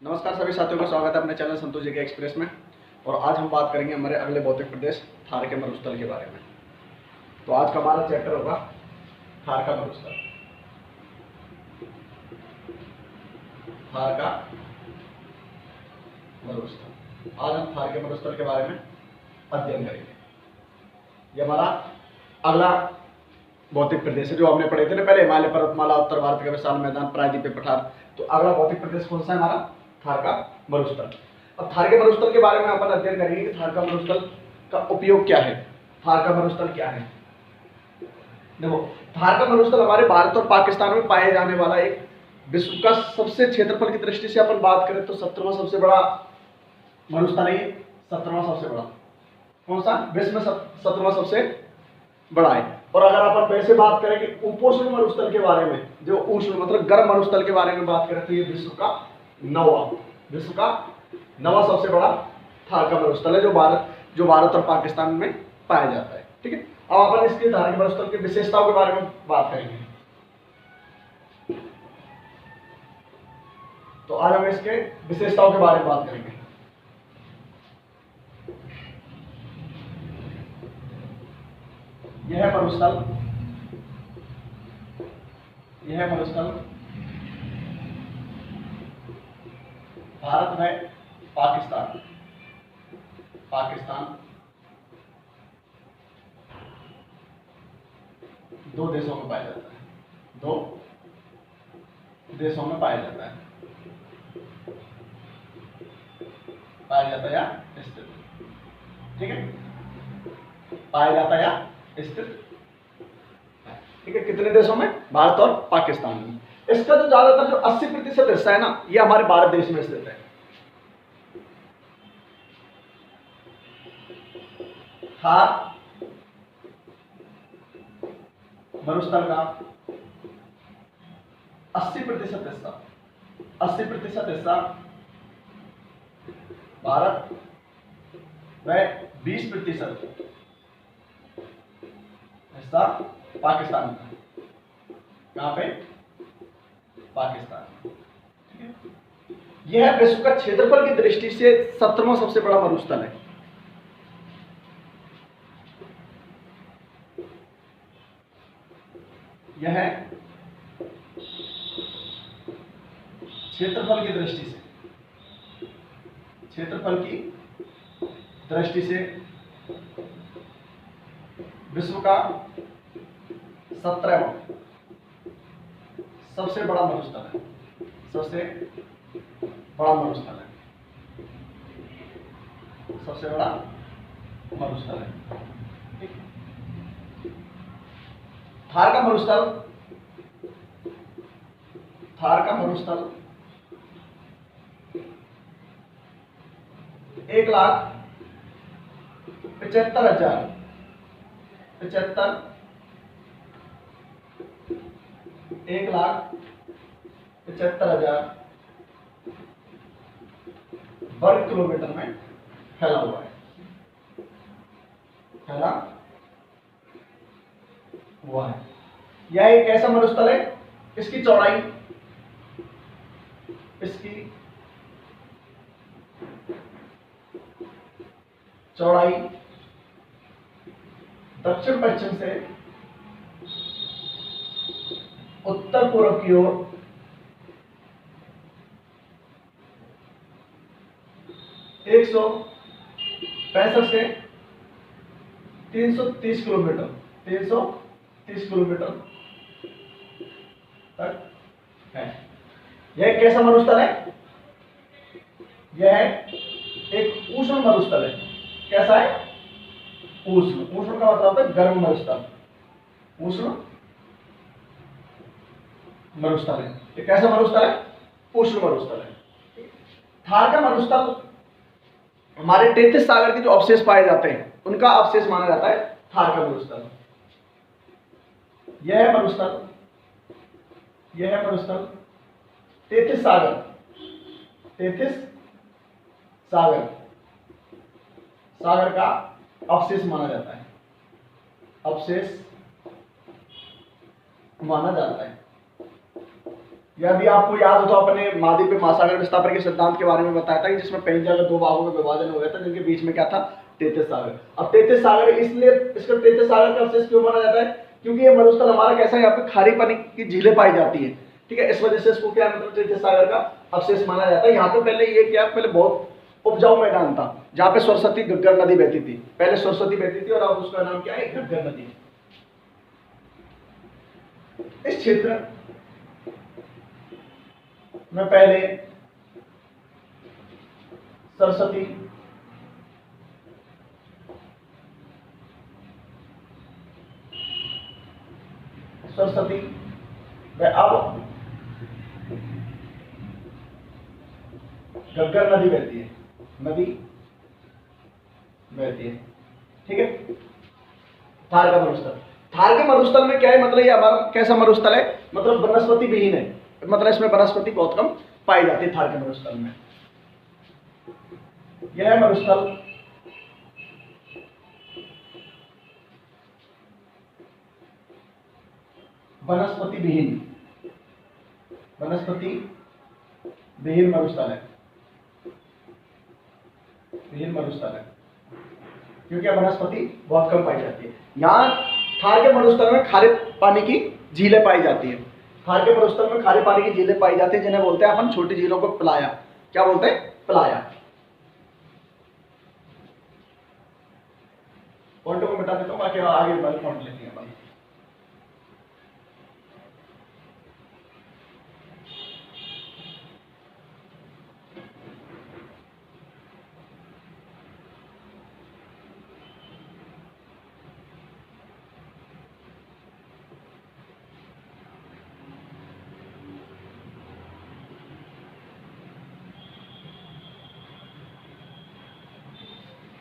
नमस्कार सभी साथियों का स्वागत है अपने चैनल संतोष जी के एक्सप्रेस में। और आज हम बात करेंगे हमारे अगले भौतिक प्रदेश थार के मरुस्थल के बारे में। तो आज का हमारा चैप्टर होगा थार का मरुस्थल। थार का मरुस्थल, आज हम थार के मरुस्थल के बारे में अध्ययन करेंगे। ये हमारा अगला भौतिक प्रदेश है जो हमने पढ़े थे ना पहले, हिमालय पर्वतमाला, उत्तर भारत का विशाल मैदान, प्रायद्वीपीय पठार। तो अगला भौतिक प्रदेश कौन सा है हमारा? थार का मरुस्थल। अब थार के मरुस्थल के बारे में अपन अध्ययन करेंगे कि थार का मरुस्थल का उपयोग क्या है, थार का मरुस्थल क्या है। देखो, थार का मरुस्थल हमारे भारत और पाकिस्तान में पाए जाने वाला एक विश्व का सबसे क्षेत्रफल की दृष्टि से अपन बात करें तो 17वां सबसे बड़ा मरुस्थल है। 17वां सबसे बड़ा कौन सा? विश्व में 17वां सबसे बड़ा है। और अगर अपन वैसे बात करें कि उपोष्ण मरुस्थल के बारे में, जो उष्ण मतलब गर्म मरुस्थल के बारे में बात करें तो ये विश्व का नौवां सबसे बड़ा थार का मरुस्थल है जो भारत और पाकिस्तान में पाया जाता है। ठीक है, अब अपन इसके थार के मरुस्थल की विशेषताओं के बारे में बात करेंगे। तो आज हम इसके विशेषताओं के बारे में बात करेंगे। यह मरुस्थल भारत में पाकिस्तान दो देशों में पाया जाता है। या स्थित। ठीक है, पाया जाता या स्थित। ठीक है, कितने देशों में? भारत और पाकिस्तान में। इसका जो ज्यादातर जो 80% हिस्सा है ना, ये हमारे भारत देश में स्थित है। थार मरुस्थल का 80% हिस्सा भारत व 20% हिस्सा पाकिस्तान का। कहां पे? पाकिस्तान। ठीक है, यह विश्व का क्षेत्रफल की दृष्टि से 17वां सबसे बड़ा मरुस्थल है। यह क्षेत्रफल की दृष्टि से विश्व का 17वां सबसे बड़ा मरुस्थल है। ठीक। थार का मरुस्थल 1,75,000 वर्ग किलोमीटर में फैला हुआ है। यह एक ऐसा मरुस्थल है, इसकी चौड़ाई दक्षिण पश्चिम से उत्तर पूर्व की ओर 165 से 330 किलोमीटर तक है। यह एक कैसा मरुस्थल है? यह एक उष्ण मरुस्थल है। कैसा है? उष्ण का मतलब होता है गर्म मरुस्थल। उष्ण मरुस्थल है। ये कैसा मरुस्थल है? उष्ण मरुस्थल है। थार का मरुस्थल हमारे 33 सागर के जो अवशेष पाए जाते हैं उनका अवशेष माना जाता है थार का मरुस्थल। यह मरुस्थल 33 सागर का अवशेष माना जाता है। यह भी आपको याद हो तो अपने महाद्वीप में महासागर विस्थापन के सिद्धांत के बारे में बताया था कि जिसमें पहली जगह दो भागों में विभाजन हो गया था, जिनके बीच में क्या था, तैतीस सागर। अब तैतीस सागर इसलिए इसको तैतीस सागर का अवशेष क्यों माना जाता है, क्योंकि ये मरुस्थल हमारा कैसा है, यहाँ पे खारे पानी की झीलें पाई जाती है, ठीक है, इस वजह से इसको क्या मतलब तैतीस सागर का अवशेष माना जाता है। यहाँ पे पहले ये क्या, पहले बहुत उपजाऊ मैदान था जहाँ पे सरस्वती घग्गर नदी बहती थी, पहले सरस्वती बहती थी और अब उसका नाम क्या है, घग्गर नदी। इस क्षेत्र में पहले सरस्वती व अब घग्गर नदी बहती है, नदी बहती है, ठीक है। थार का मरुस्थल, थार के मरुस्थल में क्या है, मतलब ये हमारा कैसा मरुस्थल है, मतलब वनस्पति विहीन है, मतलब इसमें वनस्पति बहुत कम पाई जाती है थार के मरुस्थल में। यह है मरुस्थल वनस्पति विहीन, वनस्पति विहीन मरुस्थल है, विहीन मरुस्थल है, क्योंकि वनस्पति बहुत कम पाई जाती है। यहाँ थार के मरुस्थल में खारे पानी की झीलें पाई जाती है, थार के मरुस्थल में खारे पानी की झीलें पाई जाती है, जिन्हें बोलते हैं अपन छोटी झीलों को प्लाया। क्या बोलते हैं, प्लाया। पॉइंटों को मिटा देता हूँ, बाकी आगे वाले पॉइंट लेते हैं अपन।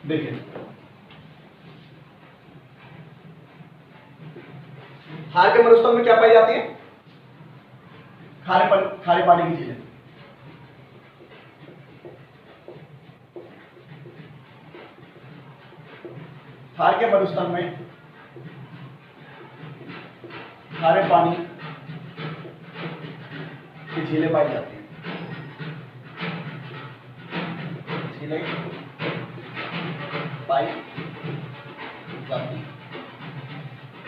देखिए थार के मरुस्थल में क्या पाई जाती है, खारे पानी की झीलें। थार के मरुस्थल में खारे पानी की झीलें पाई जाती हैं, झीलें पाई जाती है।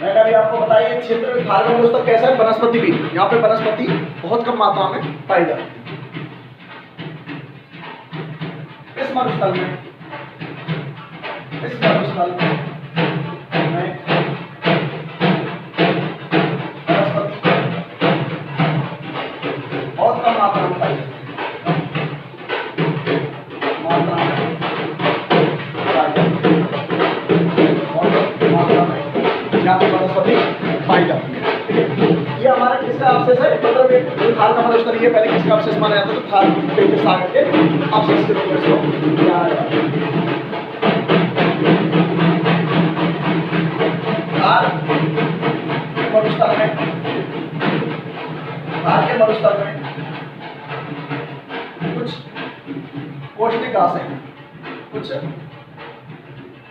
मैंने अभी आपको बताया ये क्षेत्र थार का मरुस्थल कैसा है, वनस्पति भी, यहाँ पे वनस्पति बहुत कम मात्रा में पाई जाती है। इस मरुस्थल में बहुत कम मात्रा में पाई जाती है, मात्रा में यहाँ पे वनस्पति पाई जाती है। ये हमारा किसका अवशेष है, मतलब एक थार का मरुस्थल, ये पहले किसका अवशेष माना जाता है, तो थार तैतीस सागर के अवशेष के रूप में इसको जाना जाता है। थार के मरुस्थल में कुछ पौष्टिक घास है, कुछ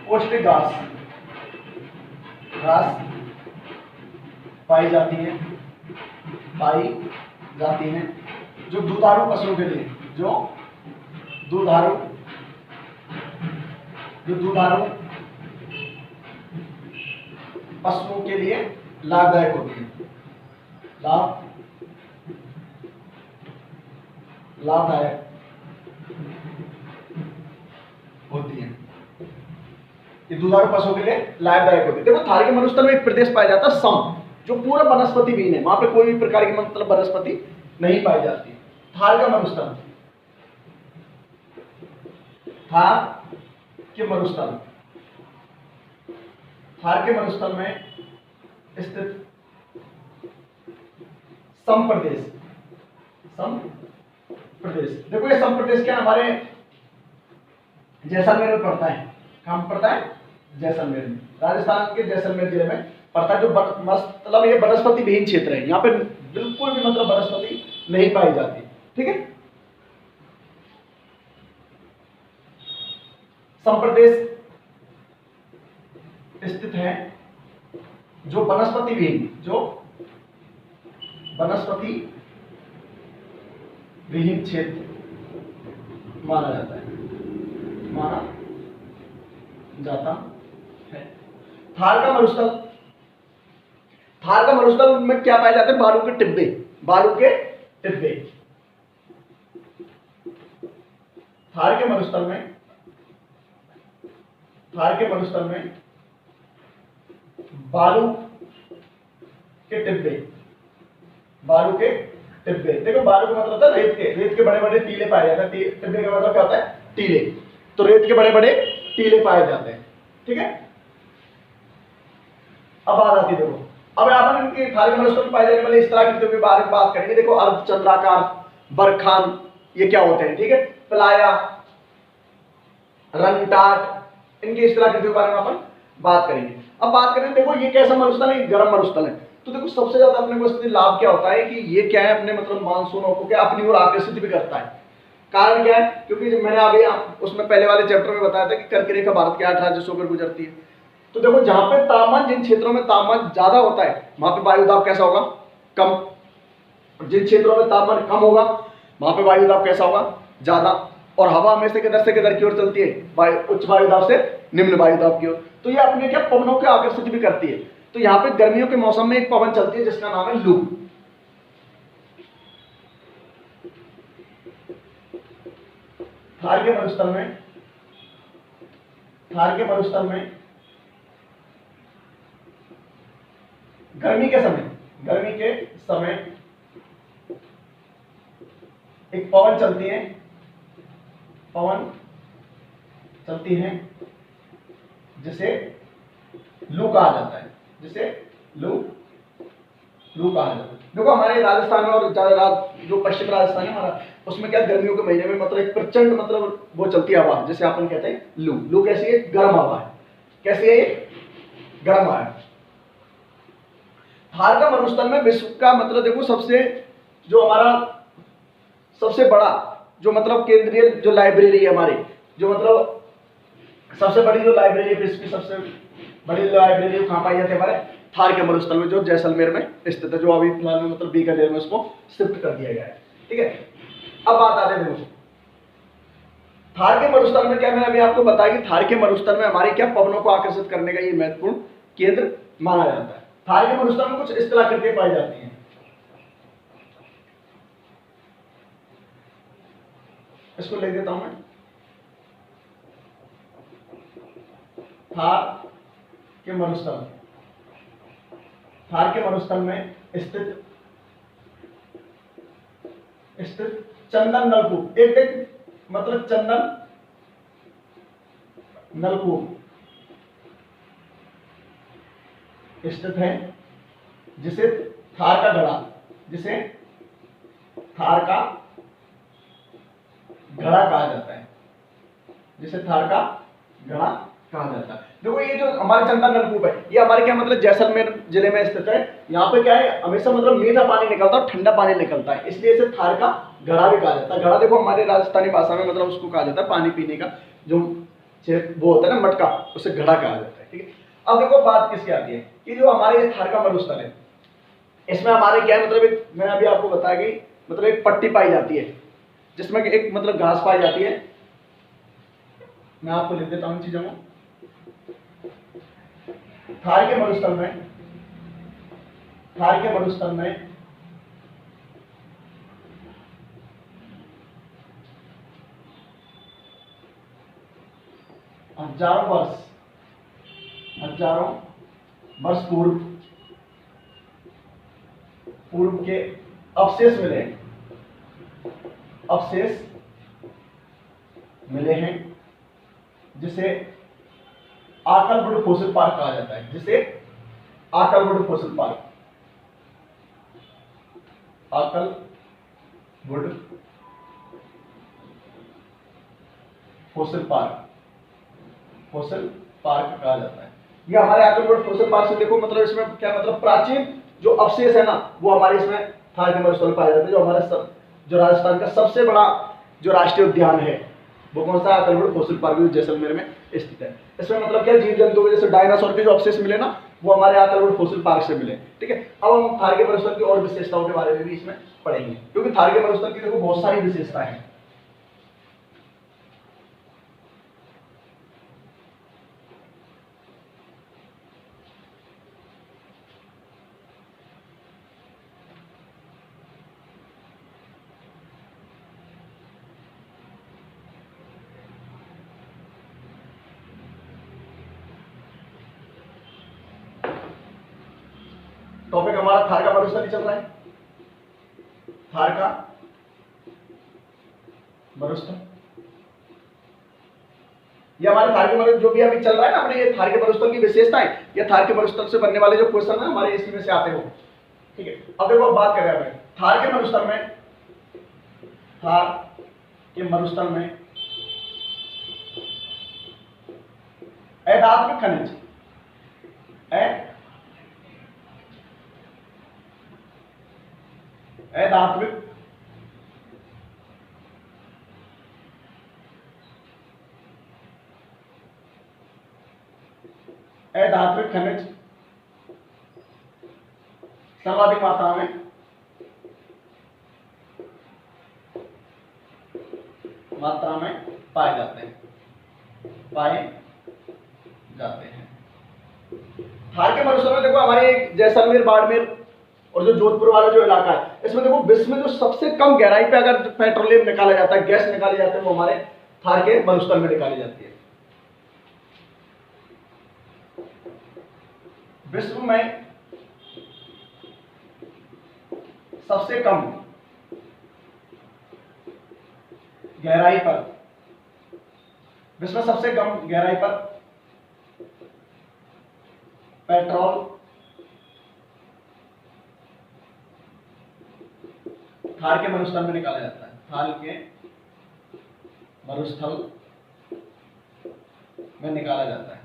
पौष्टिक घास पाई जाती है, जो दुधारू पशुओं के लिए, जो दुधारू पशुओं के लिए लाभदायक होती है, लाभदायक होती है, ये दुधारू पशुओं के लिए लाभदायक होती है। देखो थार के मरुस्थल में एक प्रदेश पाया जाता है सम, जो पूरा वनस्पति विहीन है, वहां पे कोई भी प्रकार की मतलब वनस्पति नहीं पाई जाती। थार का मरुस्थल, थार के मरुस्थल में स्थित सम प्रदेश, देखो ये सम प्रदेश क्या हमारे जैसलमेर में पड़ता है, कहाँ पड़ता है, जैसलमेर में, राजस्थान के जैसलमेर जिले में पड़ता है, जो मतलब ये वनस्पति विहीन क्षेत्र है, यहाँ पे बिल्कुल भी मतलब वनस्पति नहीं पाई जाती, ठीक है। संप्रदेश स्थित है जो वनस्पति विहीन विहीन क्षेत्र माना जाता है, माना जाता है। थार का मरुस्थल, थार का मरुस्थल में क्या पाए जाते हैं? बालू के टिब्बे, बालू के टिब्बे। थार के मरुस्थल में, थार के मरुस्थल में बालू के टिब्बे, बालू के टिब्बे। देखो बालू का मतलब होता है रेत के, रेत के बड़े बड़े टीले पाए जाते हैं। टिब्बे का मतलब क्या होता है? टीले। तो रेत के बड़े बड़े टीले पाए जाते हैं, ठीक है। अब बात आती है, देखो अब यहाँ पर इनके थार के मरुस्थल में पाए जाने वाले इस तरह के बारे में बात करेंगे। देखो अर्धचंद्राकार, बरखान, ये क्या होते हैं, ठीक है। प्लाया, रंगटाट, इनके इस तरह के बारे में अपन बात करेंगे। अब बात करें, देखो ये कैसा मरुस्थल है? गर्म मरुस्थल है। तो देखो सबसे ज्यादा अपने को इससे लाभ क्या होता है कि ये क्या है, अपने मतलब मानसूनों को क्या अपनी ओर आकर्षित भी करता है। कारण क्या है? क्योंकि मैंने अभी उसमें पहले वाले चैप्टर में बताया था कि कर्क रेखा भारत के 8 राज्यों से होकर गुजरती है। तो देखो जहां पे तापमान, जिन क्षेत्रों में तापमान ज्यादा होता है वहां पे वायुदाब कैसा होगा? कम। जिन क्षेत्रों में तापमान कम होगा वहां पे वायुदाब कैसा होगा? ज्यादा। और हवा में से किधर की ओर चलती है? उच्च वायुदाब से निम्न वायुदाब की ओर। तो ये अपने क्या पवनों को आकर्षित भी करती है। तो यहाँ पे गर्मियों के मौसम में एक पवन चलती है जिसका नाम है लू। थार के मरुस्थल में, थार के मरुस्थल में गर्मी के समय, गर्मी के समय एक पवन चलती है, पवन चलती है जिसे लू कहा जाता है, जिसे लू कहा जाता है। देखो हमारे राजस्थान में और जो पश्चिम राजस्थान है हमारा, उसमें क्या गर्मियों के महीने में मतलब एक प्रचंड मतलब वो चलती है हवा, जिसे अपन कहते हैं लू। लू कैसी है? गर्म हवा है। कैसी है ये? गर्म हवा है। थार का मरुस्थल में विश्व का मतलब देखो सबसे जो हमारा सबसे बड़ा जो मतलब केंद्रीय जो लाइब्रेरी है हमारी, जो मतलब सबसे बड़ी जो लाइब्रेरी है विश्व की सबसे बड़ी लाइब्रेरी कहाँ पाई जाती है? हमारे थार के मरुस्थल में, जो जैसलमेर में स्थित है, जो अभी फिलहाल में मतलब बीकानेर में उसको शिफ्ट कर दिया गया है, ठीक है। अब बात आते हैं थार के मरुस्थल में क्या, मैंने अभी आपको बताया कि थार के मरुस्थल में हमारे क्या पवनों को आकर्षित करने का ये महत्वपूर्ण केंद्र माना जाता है। थार के मरुस्थल में कुछ इस तरह करके पाई जाती हैं। इसको लिख देता हूं मैं। थार के मरुस्थल, थार के मरुस्थल में स्थित चंदन नलकूप, एक मतलब चंदन नलकूप स्थित है जिसे थार का घड़ा, जिसे थार का घड़ा कहा जाता है, जिसे थार का घड़ा कहा जाता है। देखो ये जो हमारे चंदन नलकूप है ये हमारे क्या मतलब जैसलमेर जिले में स्थित है। यहाँ पे क्या है हमेशा मतलब मीठा पानी निकलता है और ठंडा पानी निकलता है, इसलिए इसे थार का घड़ा भी कहा जाता है। घड़ा देखो हमारे राजस्थानी भाषा में मतलब उसको कहा जाता है पानी पीने का जो वो होता है ना मटका, उसे घड़ा कहा जाता है, ठीक है। अब देखो बात किसकी आती है कि जो हमारे थार का मरुस्थल है इसमें हमारे क्या है मतलब मैंने अभी आपको बताया कि मतलब एक पट्टी पाई जाती है जिसमें एक मतलब घास पाई जाती है। मैं आपको लिख देता हूं चीजों को। थार के मरुस्थल में, थार के मरुस्थल में हजारों वर्ष पूर्व के अवशेष मिले हैं जिसे आकलवुड फॉसिल पार्क कहा जाता है, जिसे Akal wood fossil park, Akal wood fossil park कहा जाता है। ये हमारे आकलवुड फॉसिल पार्क से देखो मतलब इसमें क्या मतलब प्राचीन जो अवशेष है ना वो हमारे इसमें थार के मरुस्थल में पाया जाता है। जो हमारे जो राजस्थान का सबसे बड़ा जो राष्ट्रीय उद्यान है वो कौन सा आकलवुड फॉसिल पार्क जो जैसलमेर में स्थित है। इसमें मतलब क्या जीव जंतु के जैसे डायनासोर के जो अवशेष मिले ना वो हमारे आकलवुड फॉसिल पार्क से मिले। ठीक है, अब हम थार के मरुस्थल की और विशेषताओं के बारे में भी इसमें पढ़ेंगे, क्योंकि थार के मरुस्थल की देखो बहुत सारी विशेषताएं हैं। टॉपिक हमारा थार का मरुस्थल ही चल रहा है, थार का मरुस्थल। ये हमारे थार के मरुस्थल जो भी अभी चल रहा है ना अपने, ये थार के मरुस्थल की विशेषताएं, ये थार के मरुस्थल से बनने वाले जो क्वेश्चन है हमारे इसी में से आते हो। ठीक है, अब देखो बात करें हमें थार के मरुस्थल में, थार के मरुस्थल में अधात्मिक खनिज, अधात्विक अधात्विक खनिज सर्वाधिक मात्रा में पाए जाते हैं, थार के मरुस्थल में देखो हमारे जैसलमेर, बाड़मेर और जो जोधपुर वाला जो इलाका है, इसमें देखो विश्व में जो सबसे कम गहराई पे अगर पेट्रोलियम निकाला जाता है, गैस निकाली जाती है, वो हमारे थार के मरुस्थल में निकाली जाती है। विश्व में सबसे कम गहराई पर, विश्व में सबसे कम गहराई पर पेट्रोल थार के मरुस्थल में निकाला जाता है, थार के मरुस्थल में निकाला जाता है।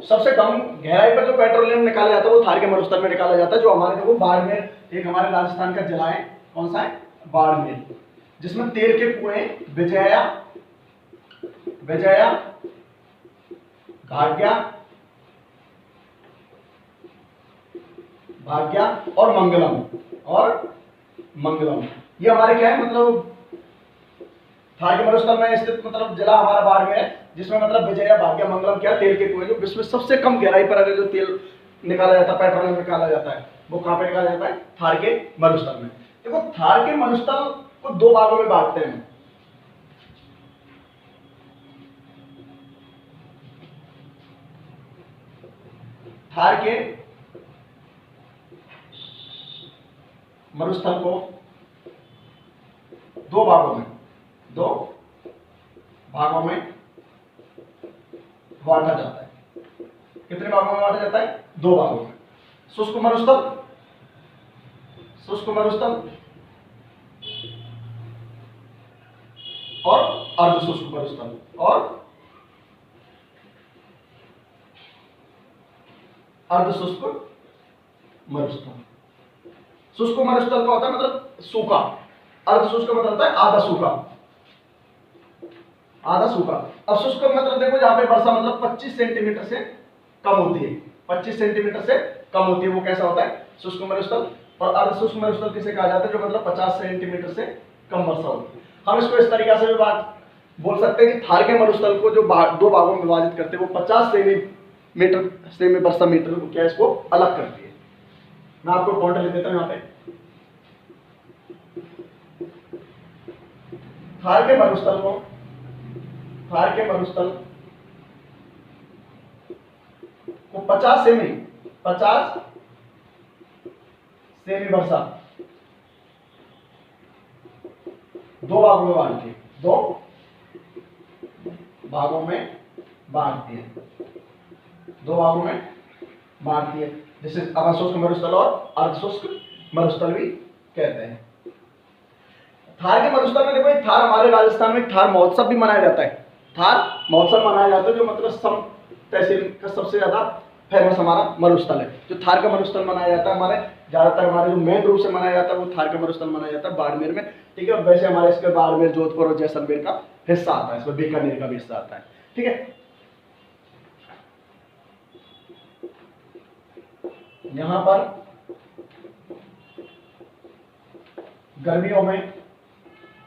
सबसे कम गहराई पर जो पेट्रोलियम निकाला जाता है वो थार के मरुस्थल में निकाला जाता है, जो हमारे देखो बाड़मेर, एक हमारे राजस्थान का जिला है, कौन सा है, बाड़मेर, जिसमें तेल के कुएं विजया, भाग्या और मंगलम, ये हमारे क्या है, मतलब थार के मरुस्थल में स्थित मतलब जिला हमारा बाड़मेर है, जिसमें मतलब विजया, भाग्य, मंगलम क्या तेल के कुएं जो विश्व में सबसे कम गहराई पर अगर जो तेल निकाला जाता है, पेट्रोलियम निकाला जाता है, वो कहां पे निकाला जाता है, थार के मरुस्थल में। देखो थार के मरुस्थल को दो भागों में बांटते हैं। थार के मरुस्थल को दो भागों में बांटा जाता है। कितने भागों में बांटा जाता है, दो भागों में। शुष्क मरुस्थल और अर्धशुष्क मरुस्थल, शुष्क मरुस्थल का होता है मतलब सूखा, अर्धशुष्क मतलब होता है आधा सूखा। अब शुष्क मतलब देखो जहां पे वर्षा मतलब 25 सेंटीमीटर से कम होती है, 25 सेंटीमीटर से कम होती है, वो कैसा होता है, शुष्क मरुस्थल। और अर्धशुष्क मरुस्थल किसे कहा जाता है, जो मतलब 50 सेंटीमीटर से कम वर्षा होती है। हम इसको इस तरीके से भी बात बोल सकते हैं कि थार के मरुस्थल को जो दो भागों में विभाजित करते हैं, वो 50 सेमी वर्षा मीटर क्या इसको अलग करती है। मैं आपको पॉइंट लिख देता हूं यहाँ पे, थार के मरुस्थल को 50 सेमी वर्षा दो भागों में बांटती है, जिसे अवशुष्क मरुस्थल और अर्धशुष्क मरुस्थल भी कहते हैं। थार के मरुस्थल में देखो थार हमारे राजस्थान में थार महोत्सव भी मनाया जाता है, जो मतलब सम तहसील का सबसे ज्यादा फेमस हमारा मरुस्थल है। जो थार का मरुस्थल मनाया जाता है हमारे ज़्यादातर हमारे जो मेन रूप से मनाया जाता है वो थार का मरुस्थल मनाया जाता है बाड़मेर में, ठीक है। और वैसे हमारे इसके बाड़मेर, जोधपुर और जैसलमेर का हिस्सा आता है, इसमें बीकानेर का भी हिस्सा आता है, ठीक है। यहाँ पर गर्मियों में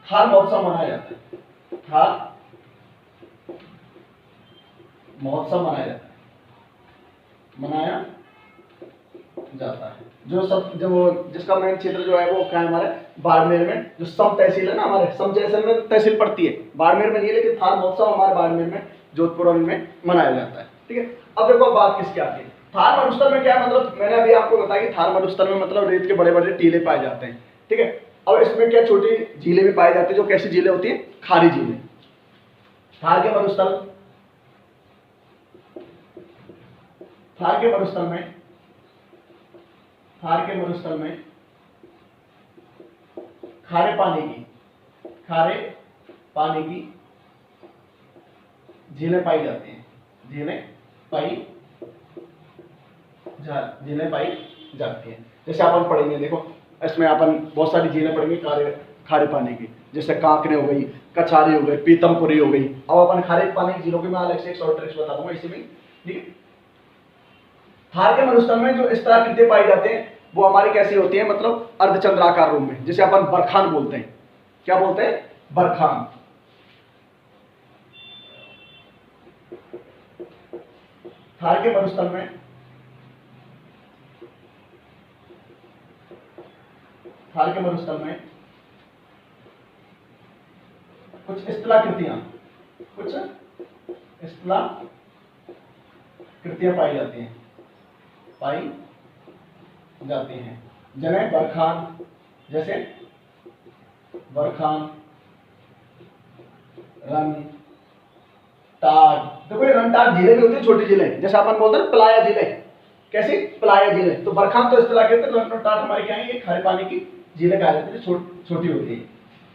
थार महोत्सव मनाया जाता है, थार महोत्सव मनाया जाता है, मनाया जाता है। जो जिसका मेन क्षेत्र जो है वो क्या है हमारे बाड़मेर में, जो सम तहसील है ना, हमारे सम जैसलमेर तहसील पड़ती है, बाड़मेर में नहीं है, लेकिन थार महोत्सव हमारे बाड़मेर में, जोधपुर में मनाया जाता है, ठीक है। अब देखो बात किसकी आती है, थार मरुस्थल में क्या है, मतलब मैंने अभी आपको बताया कि थार मरुस्थल में मतलब रेत के बड़े बड़े टीले पाए जाते हैं, ठीक है। अब इसमें क्या छोटी झीलें भी पाई जाती है, जो कैसी झीलें होती है, खारी झीलें। थार के मरुस्थल में खारे पानी की झीलें पाई जाती हैं, झीलें पाई जाती हैं। जैसे अपन पढ़ेंगे, देखो इसमें अपन बहुत सारी झीलें पढ़ेंगे खारे पानी की, जैसे कांकरे हो गई, कछारी हो गई, पीतमपुरी हो गई। अब अपन खारे पानी की झीलों की मैं अलग से एक शॉर्ट ट्रिक्स बता दूंगा इसी में, ठीक है। थार के मरुस्थल में जो इस तरह कृत्य पाए जाते हैं वो हमारी कैसी होती है, मतलब अर्धचंद्राकार रूप में, जिसे अपन बरखान बोलते हैं। क्या बोलते हैं, बरखान। थार के मरुस्थल में कुछ स्थलाकृतियां पाई जाती हैं, जिन्हें बरखान, जैसे बरखान, रन, टार। देखो ये रन टार झीलें भी होती है, छोटी झीलें, जैसे अपन बोलते हैं प्लाया झीलें। कैसी, प्लाया झीलें। तो बरखान तो इस तरह के, रन और टार हमारे क्या है, ये खारे पानी की झीलें कहा जाती है, छोटी होती है,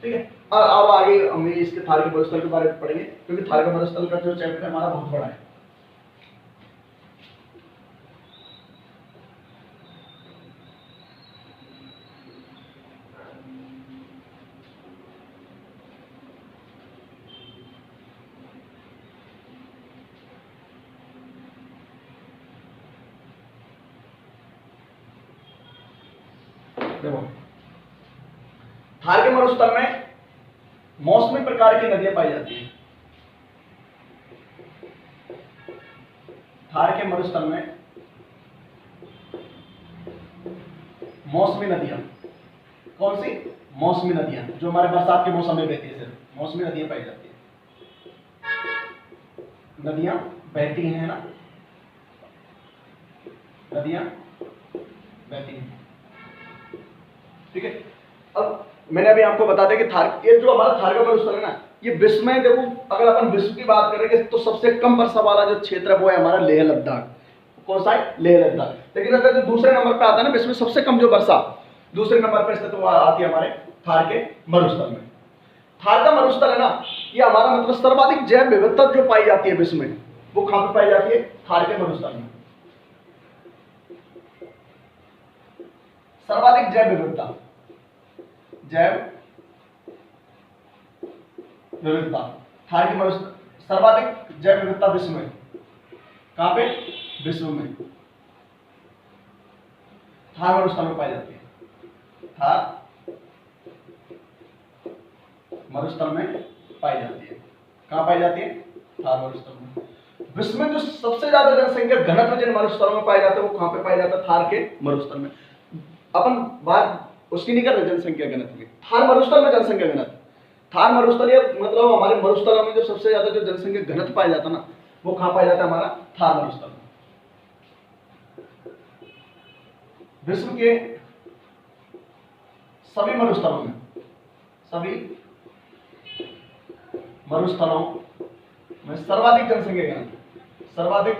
ठीक है। और आगे हम इसके थार के मरुस्थल के बारे में पढ़ेंगे, क्योंकि थार के मरुस्थल का जो चैप्टर है हमारा बहुत बड़ा है। देखो थार के मरुस्थल में मौसमी प्रकार की नदियां पाई जाती हैं। थार के मरुस्थल में मौसमी नदियां, कौन सी, मौसमी नदियां, जो हमारे बरसात के मौसम में बहती है, सिर्फ मौसमी नदियां पाई जाती है। नदियां बहती हैं ना, नदियां बहती हैं, ठीक है। अब मैंने अभी आपको बता दिया कि थार, ये जो हमारा थार का मरुस्थल है ना, ये विश्व में, देखो अगर अपन विश्व की बात करेंगे तो सबसे कम वर्षा वाला जो क्षेत्र है वो है हमारा लेह लद्दाख। कौन सा है, लेह लद्दाख। लेकिन अगर जो दूसरे नंबर पे आता है ना विश्व में सबसे कम जो वर्षा, दूसरे नंबर पे स्थित वो आती है हमारे थार के मरुस्थल में। थार का मरुस्थल है ना, ये हमारा मतलब सर्वाधिक जैव विविधता जो पाई जाती है विश्व में, वो कहां पर पाई जाती है, थार के मरुस्थल में। सर्वाधिक जैव विविधता, थार के मरुस्थल, सर्वाधिक जैव विविधता विश्व में, कहां पे, विश्व में थार मरुस्थल में पाई जाती है। थार मरुस्थल में पाई जाती है, कहां पाई जाती है, थार मरुस्थल में। विश्व में जो सबसे ज्यादा जनसंख्या घनत्व जिन मरुस्थलों में पाया जाता है वो कहां पे पाया जाता है, थार के मरुस्थल में। अपन बात उसकी नहीं कर रहे जनसंख्या घनत्व की, थार मरुस्थल में जनसंख्या घनत्व, थार मरुस्थल ये मतलब हमारे मरुस्थलों में जो सबसे ज्यादा जो जनसंख्या घनत्व पाया जाता है ना, वो कहां पाया जाता है, हमारा थार मरुस्थल में। विश्व के सभी मरुस्थलों में, सर्वाधिक जनसंख्या घनत्व, सर्वाधिक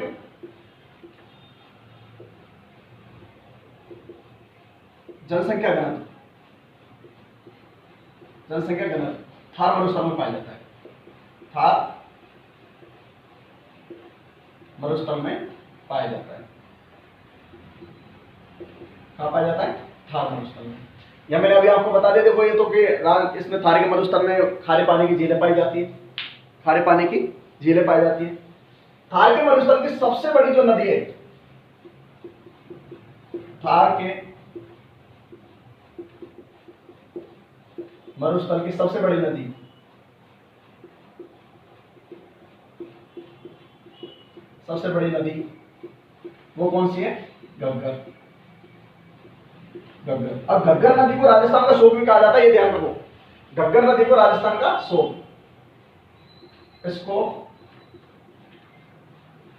जनसंख्या घनत्व थार मरुस्थल में पाया जाता है। थार मरुस्थल में पाया जाता है। कहाँ पाया जाता है? थार मरुस्थल में। या मैंने अभी आपको बता दिया, देखो ये तो कि इसमें थार के मरुस्थल में खारे पानी की झीलें पाई जाती है, खारे पानी की झीलें पाई जाती है। थार के मरुस्थल की सबसे बड़ी जो नदी है, थार के मरुस्थल की सबसे बड़ी नदी, सबसे बड़ी नदी वो कौन सी है? घग्गर। घग्गर। अब घग्गर नदी को राजस्थान का शोक भी कहा जाता है, ये ध्यान रखो। घग्गर नदी को राजस्थान का शोक, इसको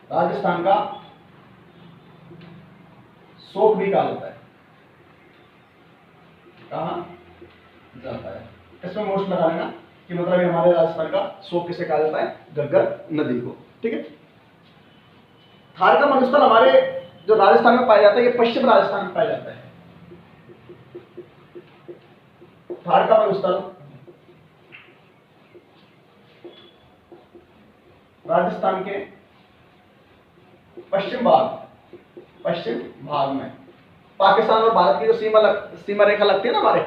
राजस्थान का शोक भी कहा जाता है। कहा जाता है, इसमें मोस्ट लगा लेना कि मतलब ये हमारे राजस्थान का शोक किसे कहा जाता है? घग्गर नदी को। ठीक है। थार का मरुस्थल हमारे जो राजस्थान में पाया जाता है, ये पश्चिम राजस्थान में पाया जाता है। थार का मरुस्थल राजस्थान के पश्चिम भाग में, पाकिस्तान और भारत की जो सीमा रेखा लगती है ना हमारे,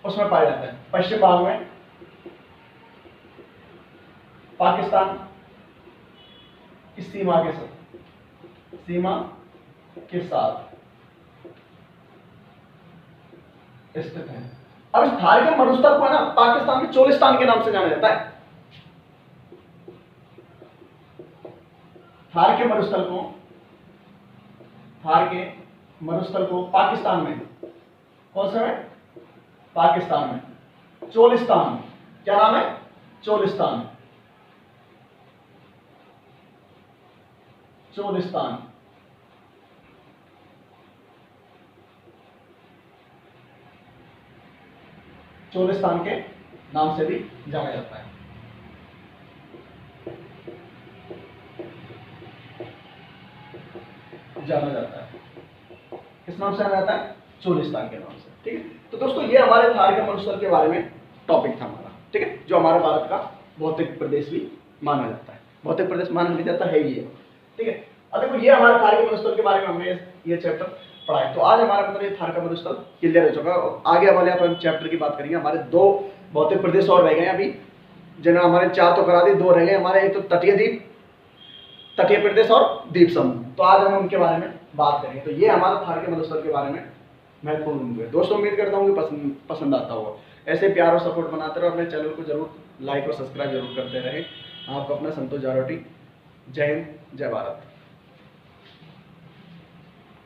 उसमें पाया जाता है। पश्चिम भाग में पाकिस्तान की सीमा के साथ स्थित है। अब इस थार के मरुस्थल को ना पाकिस्तान के चोलिस्तान के नाम से जाना जाता है। थार के मरुस्थल को पाकिस्तान में, कौन सा है? पाकिस्तान में चोलिस्तान, क्या नाम है? चोलिस्तान। चोलिस्तान चोलिस्तान के नाम से भी जाना जाता है। जाना जाता है किस नाम से जाना जाता है? चोलिस्तान के नाम से। ठीक है। तो दोस्तों ये हमारे थार के मरुस्थल के बारे में टॉपिक था हमारा। ठीक है। जो हमारे भारत का भौतिक प्रदेश भी माना जाता है, भौतिक प्रदेश माना नहीं जाता है ये। ठीक है। अब देखो ये हमारे थार के मरुस्थल के बारे में हमने ये चैप्टर पढ़ा है। तो आज हमारा मतलब ये थार का मरुस्थल क्लियर हो चुका है। आगे वाले अपन चैप्टर की बात करेंगे। हमारे 2 भौतिक प्रदेश और रह गए अभी, जिन्हें हमारे 4 तो करा दिए, 2 रह गए हमारे। एक तो तटीय प्रदेश और द्वीप समूह। तो आज हम उनके बारे में बात करेंगे। तो ये हमारा थार के मरुस्थल के बारे में महत्वपूर्ण है। दोस्तों उम्मीद करता हूँ कि पसंद आता होगा। ऐसे प्यार और सपोर्ट बनाते रहो। अपने चैनल को जरूर लाइक और सब्सक्राइब जरूर करते रहें। आपको अपना संतोष जारोटी। जय हिंद, जय भारत।